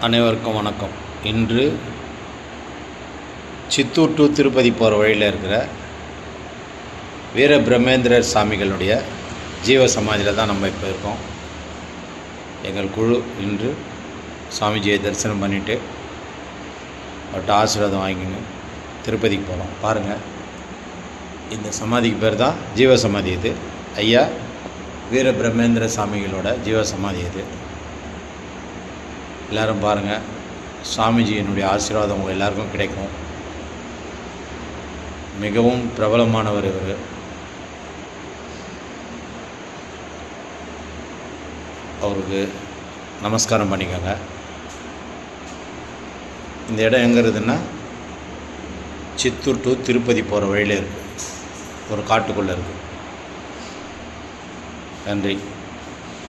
அனைவருக்கும் வணக்கம். இன்று சித்தூர் டு திருப்பதி போகிற வழியில் இருக்கிற வீர பிரம்மேந்திரர் சாமிகளுடைய ஜீவ சமாதியில் தான் நம்ம இப்போ இருக்கோம். எங்கள் குழு இன்று சாமிஜியை தரிசனம் பண்ணிவிட்டு அவர்கிட்ட ஆசீர்வாதம் வாங்கின்னு திருப்பதிக்கு போகிறோம். பாருங்கள், இந்த சமாதிக்கு பேர் தான் ஜீவ சமாதி. இது ஐயா வீர பிரம்மேந்திர சாமிகளோட ஜீவ சமாதி. இது எல்லோரும் பாருங்கள். சாமிஜியினுடைய ஆசீர்வாதம் உங்கள் எல்லாருக்கும் கிடைக்கும். மிகவும் பிரபலமானவர் இவர். அவருக்கு நமஸ்காரம் பண்ணிக்கோங்க. இந்த இடம் எங்கே இருக்குதுன்னா சித்தூர் டு திருப்பதி போகிற வழியில் இருக்குது. ஒரு காட்டுக்குள்ளே இருக்குது. நன்றி.